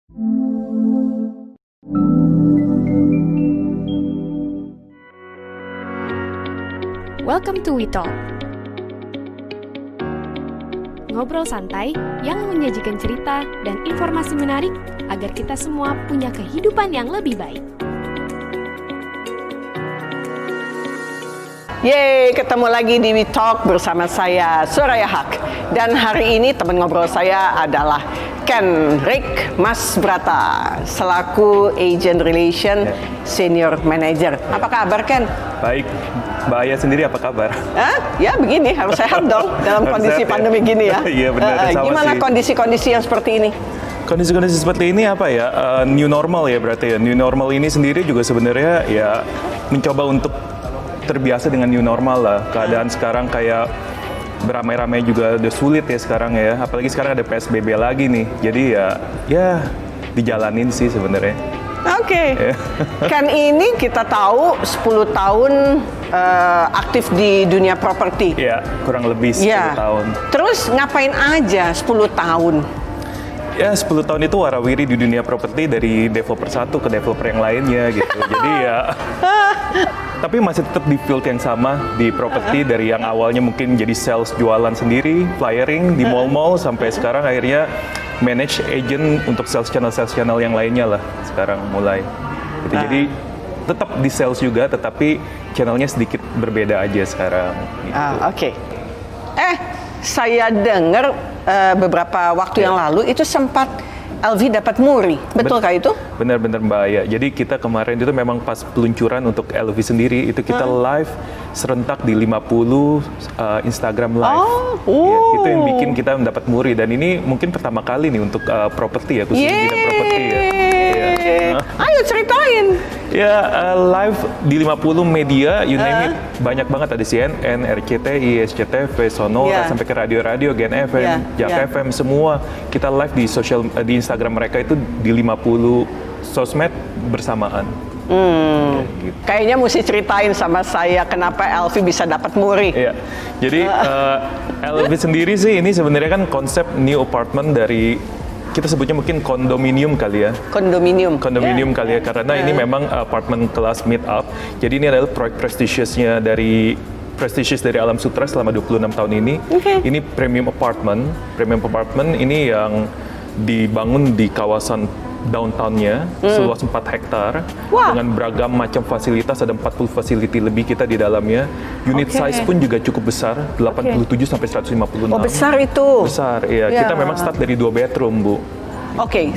Welcome to We Talk. Ngobrol santai yang menyajikan cerita dan informasi menarik agar kita semua punya kehidupan yang lebih baik. Yeay, ketemu lagi di We Talk bersama saya, Soraya Haq. Dan hari ini teman ngobrol saya adalah Ken Rick Masbrata, selaku Agent Relation Senior Manager. Apa kabar, Ken? Baik, Mbak Aya sendiri apa kabar? Ya begini, harus sehat dong dalam kondisi pandemi gini ya. Iya benar, sama gimana sih. kondisi-kondisi yang seperti ini? Kondisi-kondisi seperti ini apa ya? New normal ya berarti ya. New normal ini sendiri juga sebenarnya ya mencoba untuk terbiasa dengan new normal lah. Keadaan sekarang kayak beramai-ramai juga udah sulit ya sekarang ya. Apalagi sekarang ada PSBB lagi nih. Jadi ya dijalanin sih sebenarnya. Oke. Kan ini kita tahu 10 tahun aktif di dunia properti. Ya, kurang lebih 10 tahun. Terus ngapain aja 10 tahun? Ya, 10 tahun itu warawiri di dunia properti dari developer satu ke developer yang lainnya gitu. Jadi ya tapi masih tetap di field yang sama di properti, dari yang awalnya mungkin jadi sales jualan sendiri, flyering di mall-mall, sampai sekarang akhirnya manage agent untuk sales channel yang lainnya lah sekarang mulai. Gitu. Jadi tetap di sales juga, tetapi channelnya sedikit berbeda aja sekarang. Gitu. Oke. Saya dengar beberapa waktu yang lalu itu sempat LV dapat muri, betulkah itu? Benar-benar Mbak Aya. Jadi kita kemarin itu memang pas peluncuran untuk LV sendiri, itu kita live serentak di 50 Instagram live. Ya, itu yang bikin kita mendapat muri, dan ini mungkin pertama kali nih untuk properti ya, khusus di bidang properti ya. Ayo ceritain. Ya, live di 50 media, you name it, banyak banget, ada CNN, RCTI, SCTV, Sonora, sampai ke radio-radio, Gen FM, Jak FM, semua kita live di Instagram mereka itu di 50 sosmed bersamaan. Ya, gitu. Kayaknya mesti ceritain sama saya kenapa LV bisa dapat muri. Iya. Jadi LV sendiri sih ini sebenarnya kan konsep new apartment dari, kita sebutnya mungkin kondominium kali ya. Kondominium kali ya, karena ini memang apartemen kelas mid up. Jadi ini adalah proyek prestisius dari Alam Sutera selama 26 tahun ini. Ini premium apartment ini yang dibangun di kawasan downtown-nya, seluas 4 hektar dengan beragam macam fasilitas, ada 40 facility lebih kita di dalamnya. Unit size pun juga cukup besar, 87 sampai 156. Oh, besar itu. Besar, iya. Kita memang start dari 2 bedroom, Bu.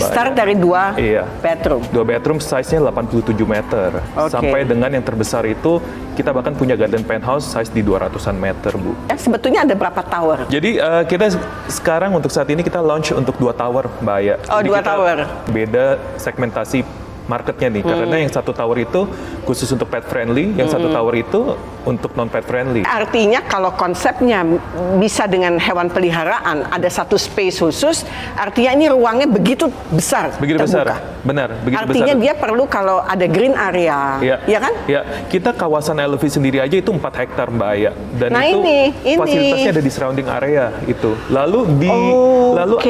Start dari 2 bedroom. 2 bedroom size-nya 87 meter. Sampai dengan yang terbesar itu kita bahkan punya garden penthouse size di 200-an meter, Bu. Sebetulnya ada berapa tower? Jadi kita sekarang untuk saat ini kita launch untuk 2 tower, Mbak Aya. Oh, 2 tower. Beda segmentasi marketnya nih, karena yang 1 tower itu khusus untuk pet friendly, yang 1 tower itu untuk non pet friendly. Artinya kalau konsepnya bisa dengan hewan peliharaan, ada 1 space khusus, artinya ini ruangnya begitu besar, begitu terbuka. Besar, benar, begitu artinya besar. Dia perlu kalau ada green area, ya kan? Ya, kita kawasan LV sendiri aja itu 4 hektar, Mbak Aya, dan itu ini fasilitasnya ada di surrounding area itu. Lalu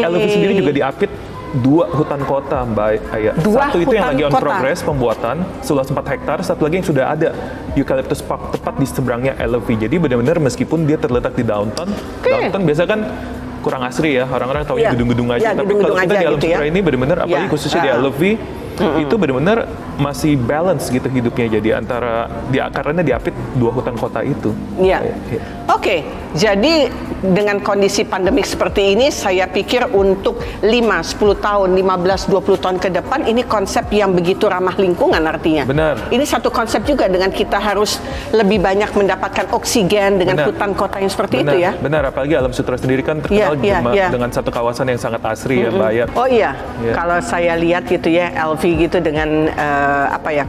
LV sendiri juga diapit 2 hutan kota, Mbak Aya. Satu itu yang lagi on progress pembuatan, seluas 4 hektar. Satu lagi yang sudah ada, Eucalyptus Park, tepat di seberangnya LV. Jadi benar-benar meskipun dia terletak di downtown, downtown biasa kan kurang asri ya, orang-orang taunya gedung-gedung aja. Tapi kalau kita di Alam Sutera ini benar-benar, apalagi khususnya di LV, itu benar-benar masih balance gitu hidupnya. Jadi karena diapit 2 hutan kota itu. Iya. Oke, jadi dengan kondisi pandemik seperti ini, saya pikir untuk 5, 10 tahun, 15, 20 tahun ke depan, ini konsep yang begitu ramah lingkungan artinya. Benar. Ini satu konsep juga dengan kita harus lebih banyak mendapatkan oksigen dengan hutan kota yang seperti itu ya. Benar, apalagi Alam Sutera sendiri kan terkenal dengan satu kawasan yang sangat asri ya, Mbak Aya. Oh iya, kalau saya lihat gitu ya, LV gitu dengan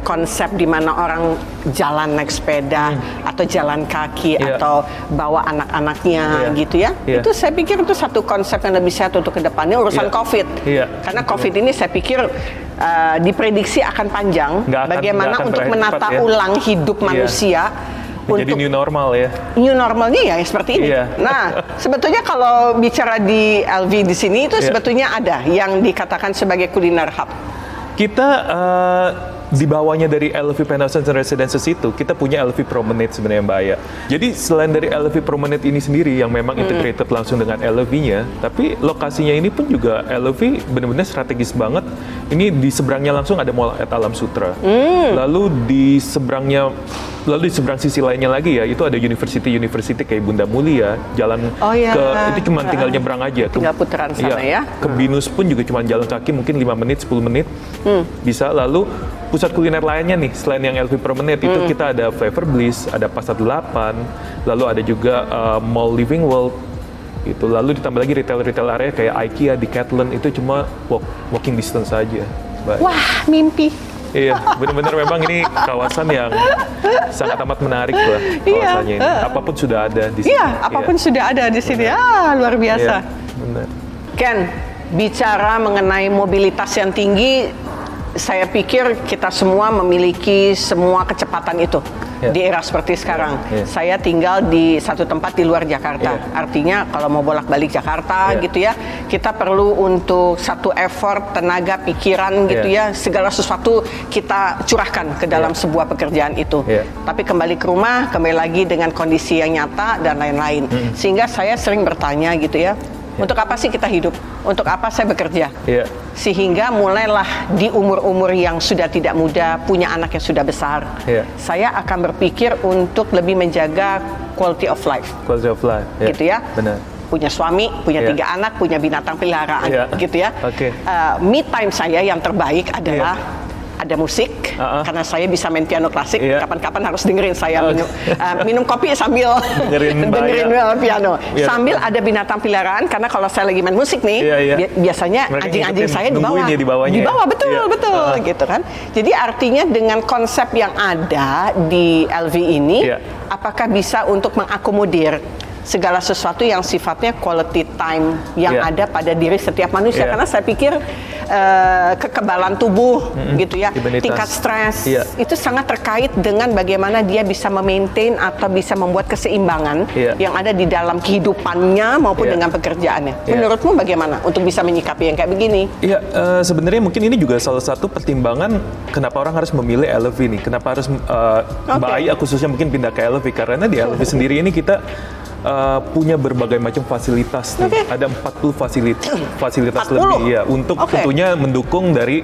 konsep di mana orang jalan naik sepeda atau jalan kaki atau bawa anak-anaknya gitu ya. Itu saya pikir itu satu konsep yang lebih sehat untuk kedepannya urusan COVID. Karena COVID ini saya pikir diprediksi akan panjang. Bagaimana untuk menata ulang hidup manusia Jadi new normal ya. New normalnya ya seperti ini. Iya. Nah, sebetulnya kalau bicara di LV di sini itu sebetulnya ada yang dikatakan sebagai kuliner hub. Kita di bawahnya dari LV Penthouses and Residences itu, kita punya LV Promenade sebenarnya Mbak Aya. Jadi selain dari LV Promenade ini sendiri yang memang integrated langsung dengan LV-nya, tapi lokasinya ini pun juga LV benar-benar strategis banget. Ini di seberangnya langsung ada Mall at Alam Sutra. Lalu di seberang sisi lainnya lagi ya, itu ada University kayak Bunda Mulia, jalan itu cuma tinggal nyebrang aja. Tinggal putaran sana ya. Ke Binus pun juga cuma jalan kaki mungkin 5 menit, 10 menit. Bisa. Lalu pusat kuliner lainnya nih, selain yang LV Promenade itu kita ada Flavor Bliss, ada Pasar 8, lalu ada juga Mall Living World. Itu lalu ditambah lagi retail area kayak IKEA, Decathlon, itu cuma walking distance saja. Wah, mimpi. Iya, benar-benar memang ini kawasan yang sangat amat menarik lah kawasannya ini. Apapun sudah ada di sini. Iya, apapun sudah ada di sini. Luar biasa. Iya, benar. Ken, bicara mengenai mobilitas yang tinggi, saya pikir kita semua memiliki semua kecepatan itu. Di era seperti sekarang. Saya tinggal di satu tempat di luar Jakarta. Artinya kalau mau bolak-balik Jakarta gitu ya, kita perlu untuk satu effort, tenaga, pikiran gitu ya, segala sesuatu kita curahkan ke dalam sebuah pekerjaan itu. Tapi kembali ke rumah, kembali lagi dengan kondisi yang nyata dan lain-lain. Sehingga saya sering bertanya gitu ya, untuk apa sih kita hidup? Untuk apa saya bekerja? Sehingga mulailah di umur-umur yang sudah tidak muda, punya anak yang sudah besar, saya akan berpikir untuk lebih menjaga quality of life. Quality of life, gitu ya. Benar. Punya suami, punya 3 anak, punya binatang peliharaan, gitu ya. Me time saya yang terbaik adalah ada musik, karena saya bisa main piano klasik. Kapan-kapan harus dengerin saya minum kopi sambil dengerin piano. Sambil ada binatang peliharaan, karena kalau saya lagi main musik nih, biasanya anjing-anjing saya di bawah, betul, gitu kan. Jadi artinya dengan konsep yang ada di LV ini, apakah bisa untuk mengakomodir segala sesuatu yang sifatnya quality time yang ada pada diri setiap manusia, karena saya pikir kekebalan tubuh gitu ya, tingkat stres itu sangat terkait dengan bagaimana dia bisa memaintain atau bisa membuat keseimbangan yang ada di dalam kehidupannya maupun dengan pekerjaannya. Menurutmu bagaimana untuk bisa menyikapi yang kayak begini? Sebenarnya mungkin ini juga salah satu pertimbangan kenapa orang harus memilih LV nih, kenapa harus Mbak Aya khususnya mungkin pindah ke LV, karena di LV sendiri ini kita punya berbagai macam fasilitas nih. Ada 40 fasilitas lebih ya, untuk tentunya mendukung dari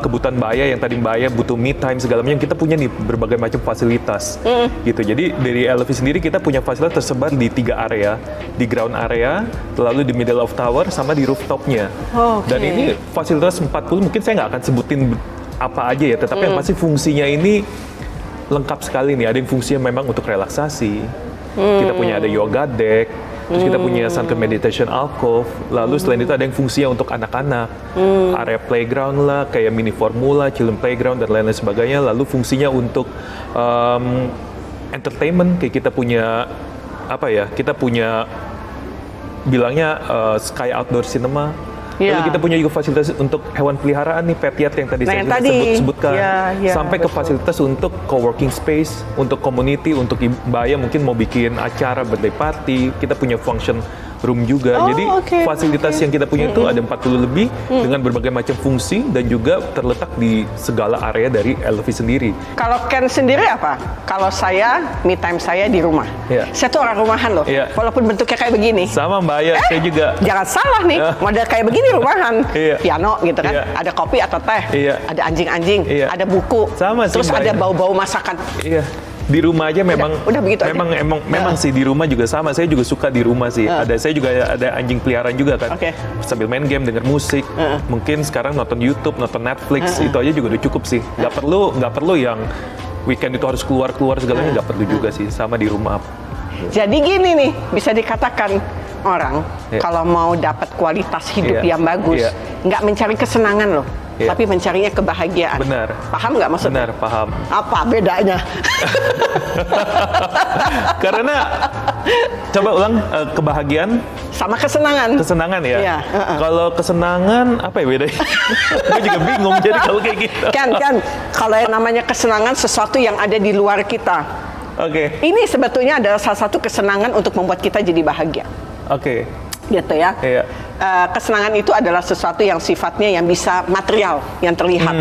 kebutuhan Mbak Aya yang tadi Mbak Aya butuh me time segala macam. Kita punya nih berbagai macam fasilitas gitu. Jadi dari LV sendiri kita punya fasilitas tersebar di 3 area, di ground area, lalu di middle of tower, sama di rooftopnya. Dan ini fasilitas 40 mungkin saya nggak akan sebutin apa aja ya, tetapi yang pasti fungsinya ini lengkap sekali nih. Ada yang fungsinya memang untuk relaksasi. Kita punya ada yoga deck, terus kita punya sunken meditation alcove, lalu selain itu ada yang fungsinya untuk anak-anak, area playground lah, kayak mini formula, children playground dan lain-lain sebagainya. Lalu fungsinya untuk entertainment, kayak kita punya kita punya bilangnya Sky Outdoor Cinema. Lalu kita punya juga fasilitas untuk hewan peliharaan nih, pet yacht yang tadi saya sebutkan, sampai ke fasilitas untuk co-working space, untuk community, untuk Mbak Aya mungkin mau bikin acara birthday party, kita punya function room juga. Jadi fasilitas yang kita punya itu ada 40 lebih dengan berbagai macam fungsi dan juga terletak di segala area dari LV sendiri. Kalau Ken sendiri apa? Kalau saya, me time saya di rumah. Saya tuh orang rumahan loh, walaupun bentuknya kayak begini. Sama Mbak Aya, saya juga. Jangan salah nih, model kayak begini rumahan. Piano gitu kan, ada kopi atau teh, ada anjing-anjing, ada buku, terus ada bau-bau masakan. Di rumah aja memang memang sih di rumah juga sama. Saya juga suka di rumah sih. Saya juga ada anjing peliharaan juga kan. Sambil main game, denger musik. Mungkin sekarang nonton YouTube, nonton Netflix, itu aja juga udah cukup sih. Nggak perlu yang weekend itu harus keluar segalanya, nggak perlu juga sih. Sama di rumah. Jadi gini nih, bisa dikatakan orang kalau mau dapat kualitas hidup yang bagus, nggak mencari kesenangan loh. Tapi mencarinya kebahagiaan. Benar. Paham nggak maksudnya? Benar, paham. Apa bedanya? Karena coba ulang, kebahagiaan sama kesenangan. Kesenangan ya. Kalau kesenangan apa ya bedanya? Gue juga bingung jadi kalau kayak gitu. Kan kalau yang namanya kesenangan sesuatu yang ada di luar kita. Oke. Ini sebetulnya adalah salah satu kesenangan untuk membuat kita jadi bahagia. Oke. Gitu ya. Iya. Kesenangan itu adalah sesuatu yang sifatnya yang bisa material, yang terlihat,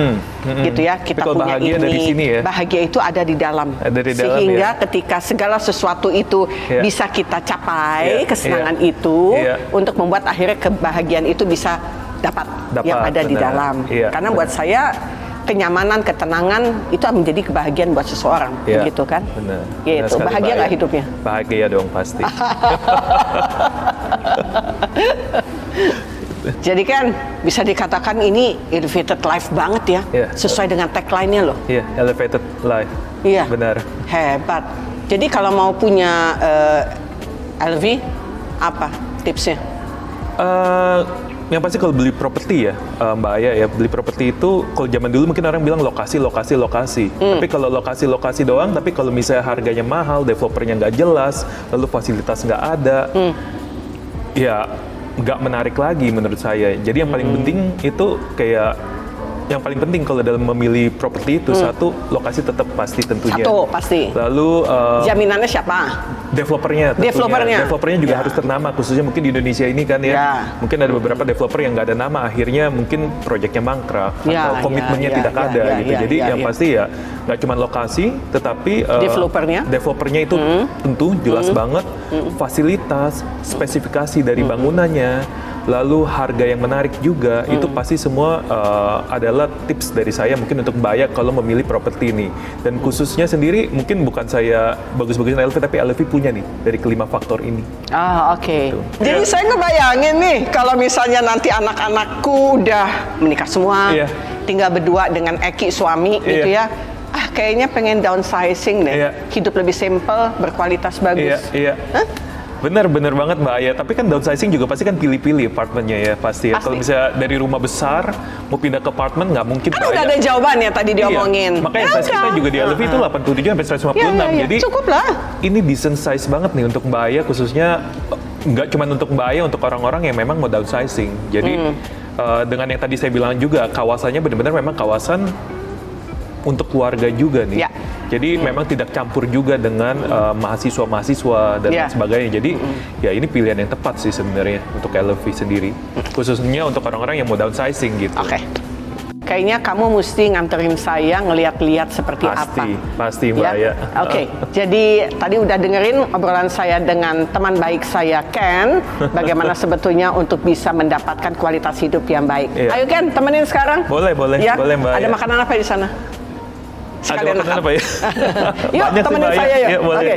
gitu ya. Kita kalau punya bahagia ini, dari sini ya? bahagia itu ada di dalam. Ada di dalam, sehingga ya. ketika segala sesuatu itu bisa kita capai, kesenangan itu untuk membuat akhirnya kebahagiaan itu bisa dapat yang ada di dalam. Karena buat saya kenyamanan, ketenangan itu menjadi kebahagiaan buat seseorang, gitu kan? Benar. Gitu. Benar, bahagia nggak hidupnya? Bahagia dong pasti. Jadi kan bisa dikatakan ini elevated life banget ya, sesuai dengan tagline-nya loh. Iya, elevated life. Iya. Benar. Hebat. Jadi kalau mau punya LV, apa tipsnya? Yang pasti kalau beli properti ya, Mbak Aya ya, beli properti itu kalau zaman dulu mungkin orang bilang lokasi. Tapi kalau lokasi doang, tapi kalau misalnya harganya mahal, developernya nggak jelas, lalu fasilitas nggak ada, ya nggak menarik lagi menurut saya. Jadi yang paling penting itu yang paling penting kalau dalam memilih properti itu satu, lokasi tetap pasti tentunya. Satu pasti. Lalu jaminannya siapa? Developernya juga harus ternama, khususnya mungkin di Indonesia ini kan ya. Mungkin ada beberapa developer yang nggak ada nama, akhirnya mungkin proyeknya mangkrak atau komitmennya tidak ada gitu. Jadi yang pasti ya nggak cuma lokasi, tetapi developernya itu tentu jelas banget, fasilitas, spesifikasi dari bangunannya, lalu harga yang menarik juga, itu pasti semua adalah tips dari saya mungkin untuk Mbak Aya kalau memilih properti ini. Dan khususnya sendiri mungkin bukan saya bagus-bagusin LV, tapi LV punya nih dari kelima faktor ini. Oke. Gitu. Jadi saya ngebayangin nih kalau misalnya nanti anak-anakku udah menikah semua, tinggal berdua dengan Eki suami gitu ya. Kayaknya pengen downsizing deh. Hidup lebih simple, berkualitas bagus. Bener banget Mbak Aya, tapi kan downsizing juga pasti kan pilih-pilih apartemennya ya pasti ya. Kalau misalnya dari rumah besar mau pindah ke apartemen nggak mungkin. Kan udah ada jawabannya tadi diomongin. Makanya size kita juga di LV itu 87 sampai 156. Jadi cukup lah. Ini decent size banget nih untuk Mbak Aya, khususnya nggak cuma untuk Mbak Aya, untuk orang-orang yang memang mau downsizing. Jadi dengan yang tadi saya bilang juga, kawasannya benar-benar memang kawasan untuk keluarga juga nih. Jadi memang tidak campur juga dengan mahasiswa-mahasiswa dan lain sebagainya. Jadi ya ini pilihan yang tepat sih sebenarnya untuk LV sendiri. Khususnya untuk orang-orang yang mau downsizing gitu. Kayaknya kamu mesti nganterin saya ngeliat-liat seperti apa. Pasti Mbak Aya. Jadi tadi udah dengerin obrolan saya dengan teman baik saya Ken, bagaimana sebetulnya untuk bisa mendapatkan kualitas hidup yang baik. Ayo Ken, temenin sekarang. Boleh Mbak Aya. Ada makanan apa di sana? Ada makanan apa ya? Yuk, temenin saya yuk. Boleh.